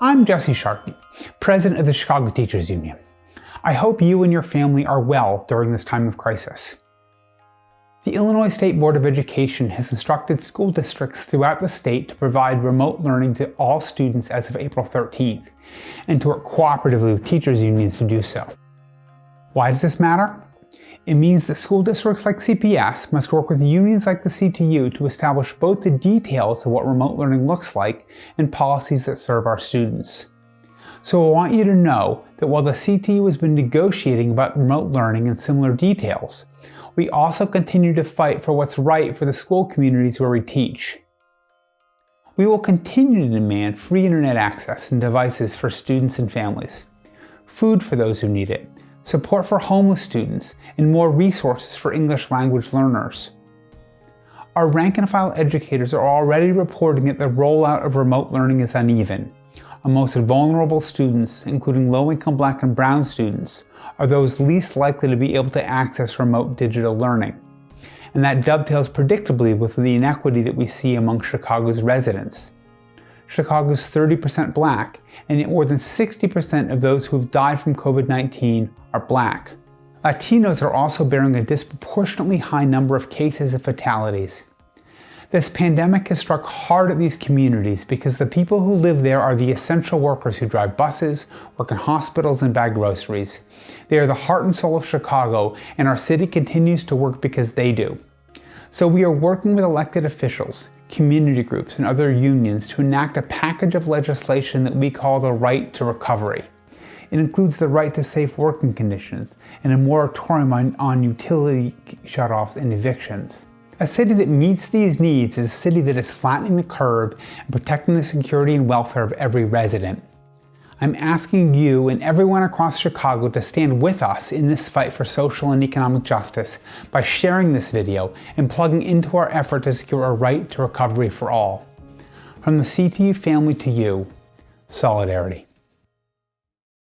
I'm Jesse Sharkey, president of the Chicago Teachers Union. I hope you and your family are well during this time of crisis. The Illinois State Board of Education has instructed school districts throughout the state to provide remote learning to all students as of April 13th, and to work cooperatively with teachers unions to do so. Why does this matter? It means that school districts like CPS must work with unions like the CTU to establish both the details of what remote learning looks like and policies that serve our students. So I want you to know that while the CTU has been negotiating about remote learning and similar details, we also continue to fight for what's right for the school communities where we teach. We will continue to demand free internet access and devices for students and families, food for those who need it, support for homeless students, and more resources for English language learners. Our rank and file educators are already reporting that the rollout of remote learning is uneven. Our most vulnerable students, including low-income Black and Brown students, are those least likely to be able to access remote digital learning. And that dovetails predictably with the inequity that we see among Chicago's residents. Chicago's 30% Black, and yet more than 60% of those who have died from COVID-19 are Black. Latinos are also bearing a disproportionately high number of cases and fatalities. This pandemic has struck hard at these communities because the people who live there are the essential workers who drive buses, work in hospitals, and bag groceries. They are the heart and soul of Chicago, and our city continues to work because they do. So we are working with elected officials, community groups, and other unions to enact a package of legislation that we call the right to recovery. It includes the right to safe working conditions and a moratorium on utility shutoffs and evictions. A city that meets these needs is a city that is flattening the curve and protecting the security and welfare of every resident. I'm asking you and everyone across Chicago to stand with us in this fight for social and economic justice by sharing this video and plugging into our effort to secure a right to recovery for all. From the CTU family to you, solidarity.